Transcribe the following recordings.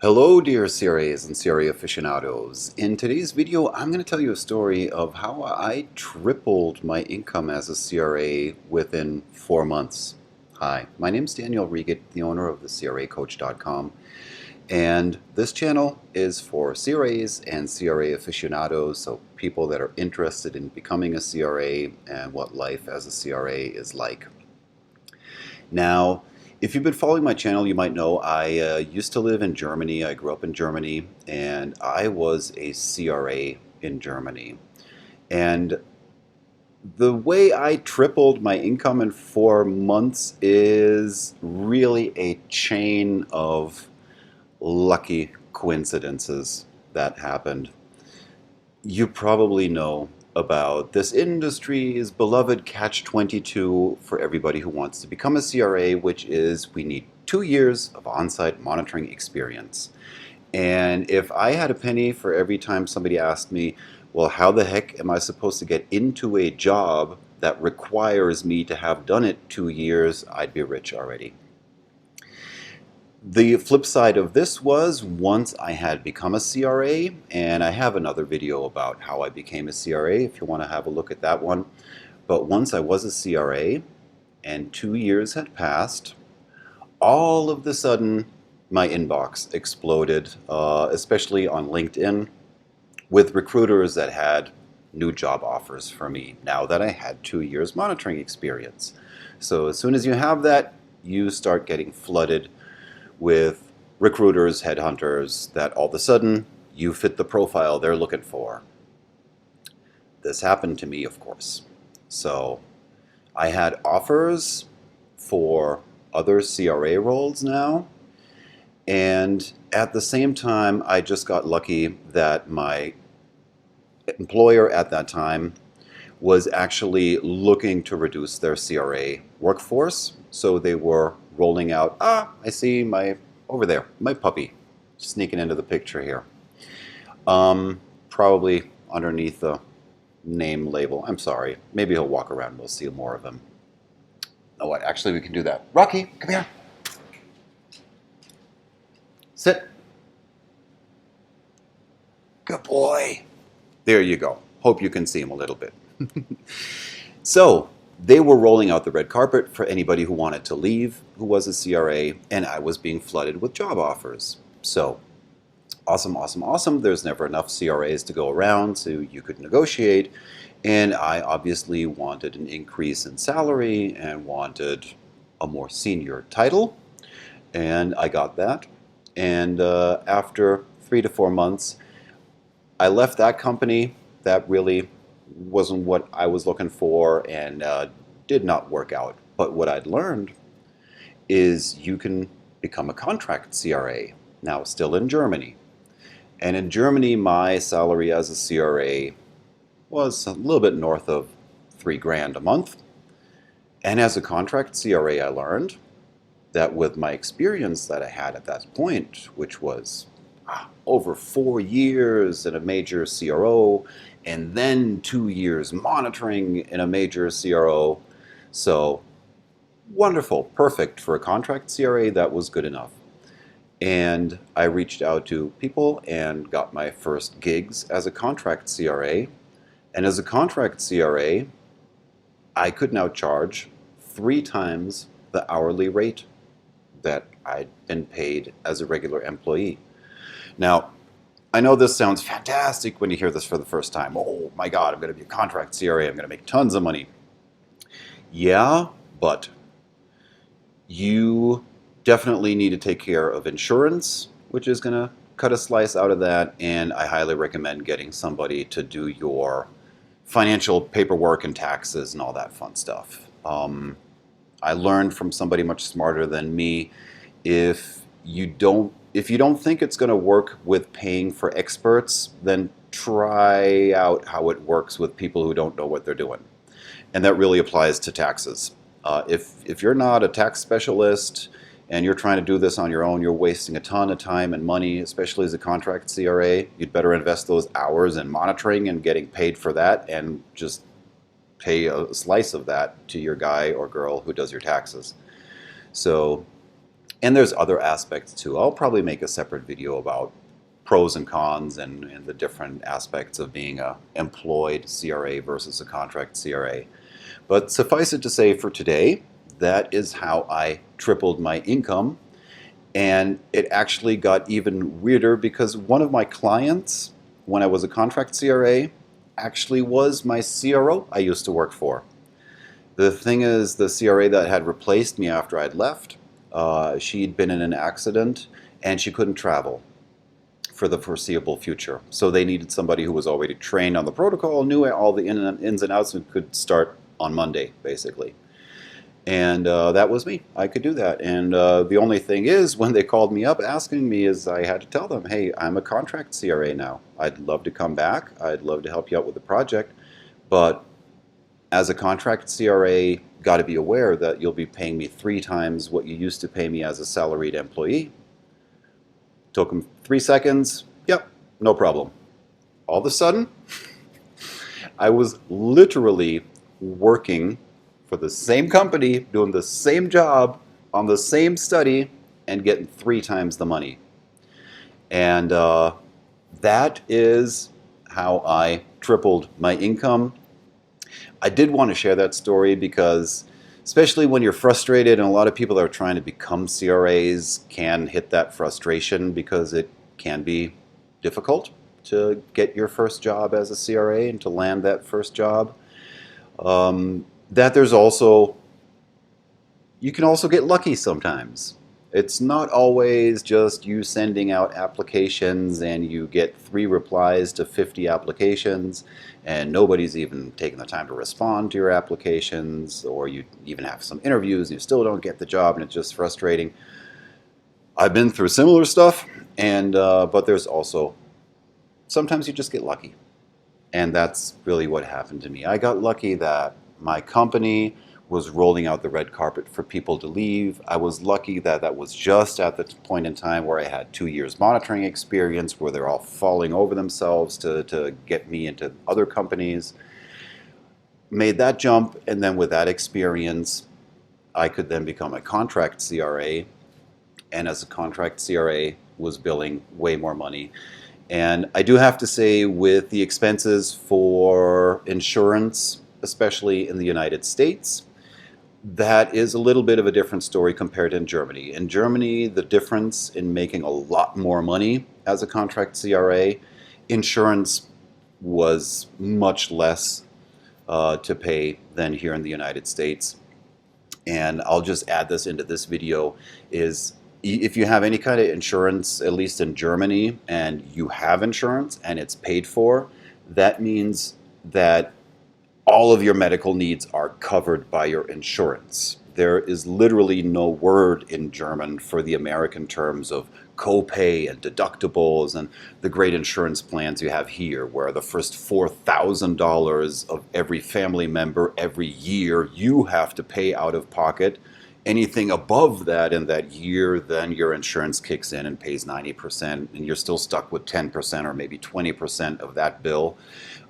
Hello dear CRAs and CRA aficionados. In today's video I'm going to tell you a story of how I tripled my income as a CRA within 4 months. Hi, my name is Daniel Regat, the owner of the CRACoach.com, and this channel is for CRAs and CRA aficionados, so people that are interested in becoming a CRA and what life as a CRA is like. Now, if you've been following my channel, you might know I used to live in Germany. I grew up in Germany, and I was a CRA in Germany. And the way I tripled my income in 4 months is really a chain of lucky coincidences that happened. You probably know about this industry's beloved catch-22 for everybody who wants to become a CRA, which is we need 2 years of on-site monitoring experience. And if I had a penny for every time somebody asked me, well, how the heck am I supposed to get into a job that requires me to have done it 2 years, I'd be rich already. The flip side of this was once I had become a CRA, and I have another video about how I became a CRA if you want to have a look at that one. But once I was a CRA and 2 years had passed, all of the sudden my inbox exploded, especially on LinkedIn, with recruiters that had new job offers for me now that I had 2 years monitoring experience. So as soon as you have that, you start getting flooded with recruiters, headhunters, that all of a sudden you fit the profile they're looking for. This happened to me, of course. So I had offers for other CRA roles now, and at the same time I just got lucky that my employer at that time was actually looking to reduce their CRA workforce, so they were rolling out, I see over there, my puppy sneaking into the picture here. Probably underneath the name label. I'm sorry. Maybe he'll walk around. We'll see more of him. Oh, what? Actually, we can do that. Rocky, come here. Sit. Good boy. There you go. Hope you can see him a little bit. So they were rolling out the red carpet for anybody who wanted to leave, who was a CRA, and I was being flooded with job offers. So awesome, awesome, awesome. There's never enough CRAs to go around, so you could negotiate. And I obviously wanted an increase in salary and wanted a more senior title, and I got that. And after 3 to 4 months, I left that company. That really wasn't what I was looking for, and did not work out. But what I'd learned is you can become a contract CRA, now still in Germany. And in Germany, my salary as a CRA was a little bit north of $3,000 a month. And as a contract CRA, I learned that with my experience that I had at that point, which was over 4 years in a major CRO, and then 2 years monitoring in a major CRO. So wonderful, perfect for a contract CRA. That was good enough. And I reached out to people and got my first gigs as a contract CRA. And as a contract CRA, I could now charge 3 times the hourly rate that I'd been paid as a regular employee. Now, I know this sounds fantastic when you hear this for the first time. Oh my God, I'm going to be a contract CRA. I'm going to make tons of money. Yeah, but you definitely need to take care of insurance, which is going to cut a slice out of that. And I highly recommend getting somebody to do your financial paperwork and taxes and all that fun stuff. I learned from somebody much smarter than me, if you don't think it's going to work with paying for experts, then try out how it works with people who don't know what they're doing. And that really applies to taxes. If you're not a tax specialist and you're trying to do this on your own, you're wasting a ton of time and money, especially as a contract CRA. You'd better invest those hours in monitoring and getting paid for that, and just pay a slice of that to your guy or girl who does your taxes. So And there's other aspects too. I'll probably make a separate video about pros and cons and the different aspects of being a employed CRA versus a contract CRA. But suffice it to say for today, that is how I tripled my income. And it actually got even weirder because one of my clients, when I was a contract CRA, actually was my CRO I used to work for. The thing is, the CRA that had replaced me after I'd left, she'd been in an accident and she couldn't travel for the foreseeable future. So they needed somebody who was already trained on the protocol, knew all the ins and outs, and could start on Monday, basically. And that was me. I could do that. And the only thing is, when they called me up asking me, is I had to tell them, hey, I'm a contract CRA now. I'd love to come back. I'd love to help you out with the project. But as a contract CRA, got to be aware that you'll be paying me 3 times what you used to pay me as a salaried employee. Took them 3 seconds. Yep, no problem. All of a sudden, I was literally working for the same company, doing the same job, on the same study, and getting 3 times the money. And that is how I tripled my income. I did want to share that story because, especially when you're frustrated, and a lot of people that are trying to become CRAs can hit that frustration because it can be difficult to get your first job as a CRA and to land that first job. That there's also, you can also get lucky sometimes. It's not always just you sending out applications and you get 3 replies to 50 applications and nobody's even taking the time to respond to your applications, or you even have some interviews and you still don't get the job and it's just frustrating. I've been through similar stuff, and but there's also, sometimes you just get lucky. And that's really what happened to me. I got lucky that my company was rolling out the red carpet for people to leave. I was lucky that that was just at the point in time where I had 2 years monitoring experience, where they're all falling over themselves to get me into other companies. Made that jump, and then with that experience, I could then become a contract CRA, and as a contract CRA was billing way more money. And I do have to say, with the expenses for insurance, especially in the United States, that is a little bit of a different story compared to in Germany. In Germany, the difference in making a lot more money as a contract CRA, insurance was much less to pay than here in the United States. And I'll just add this into this video, is if you have any kind of insurance, at least in Germany, and you have insurance and it's paid for, that means that all of your medical needs are covered by your insurance. There is literally no word in German for the American terms of copay and deductibles and the great insurance plans you have here, where the first $4,000 of every family member every year you have to pay out of pocket. Anything above that in that year, then your insurance kicks in and pays 90%, and you're still stuck with 10% or maybe 20% of that bill.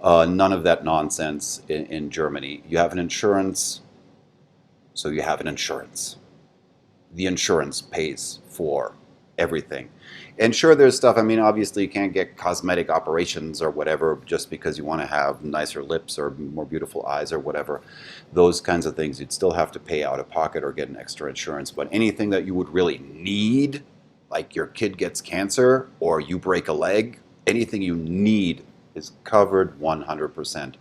None of that nonsense in Germany. You have an insurance, so you have an insurance. The insurance pays for everything. And sure, there's stuff, I mean, obviously you can't get cosmetic operations or whatever just because you want to have nicer lips or more beautiful eyes or whatever. Those kinds of things you'd still have to pay out of pocket or get an extra insurance. But anything that you would really need, like your kid gets cancer or you break a leg, anything you need is covered 100%.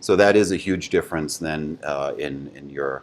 So that is a huge difference then in your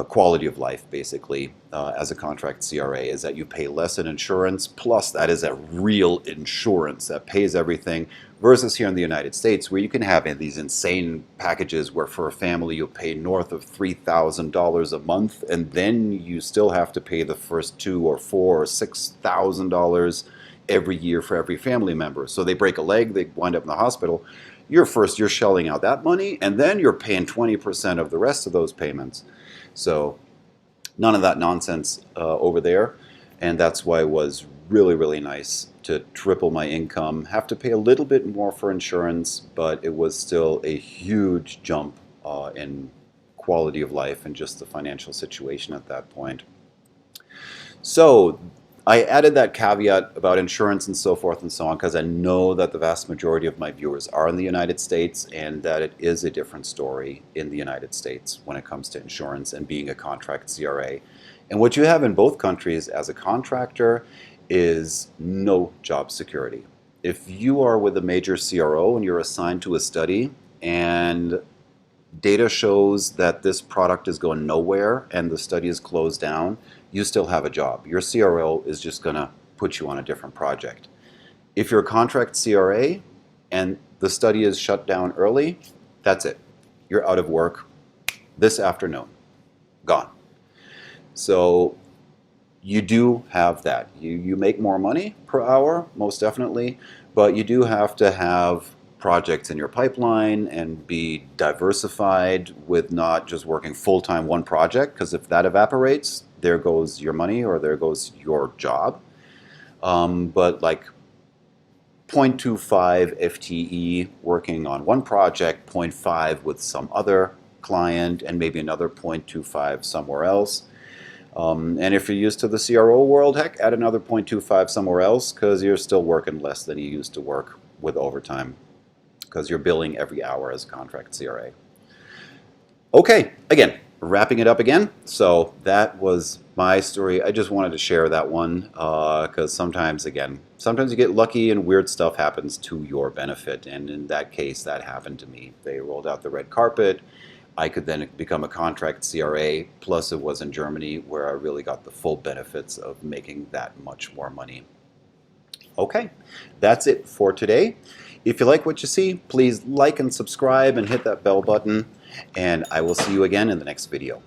quality of life, basically, as a contract CRA, is that you pay less in insurance, plus that is a real insurance that pays everything, versus here in the United States, where you can have these insane packages where for a family you'll pay north of $3,000 a month, and then you still have to pay the first $2,000 or $4,000 or $6,000 every year for every family member. So they break a leg, they wind up in the hospital. You're shelling out that money, and then you're paying 20% of the rest of those payments. So none of that nonsense over there, and that's why it was really, really nice to triple my income. Have to pay a little bit more for insurance, but it was still a huge jump in quality of life and just the financial situation at that point. So I added that caveat about insurance and so forth and so on because I know that the vast majority of my viewers are in the United States and that it is a different story in the United States when it comes to insurance and being a contract CRA. And what you have in both countries as a contractor is no job security. If you are with a major CRO and you're assigned to a study and data shows that this product is going nowhere and the study is closed down, you still have a job. Your CRO is just going to put you on a different project. If you're a contract CRA and the study is shut down early, that's it. You're out of work this afternoon. Gone. So you do have that. You make more money per hour, most definitely, but you do have to have projects in your pipeline and be diversified with not just working full-time one project, because if that evaporates, there goes your money or there goes your job. But like 0.25 FTE working on one project, 0.5 with some other client, and maybe another 0.25 somewhere else. And if you're used to the CRO world, heck, add another 0.25 somewhere else because you're still working less than you used to work with overtime because you're billing every hour as a contract CRA. Okay, again, wrapping it up again. So that was my story. I just wanted to share that one because sometimes you get lucky and weird stuff happens to your benefit. And in that case, that happened to me. They rolled out the red carpet. I could then become a contract CRA, plus it was in Germany where I really got the full benefits of making that much more money. Okay, that's it for today. If you like what you see, please like and subscribe and hit that bell button, and I will see you again in the next video.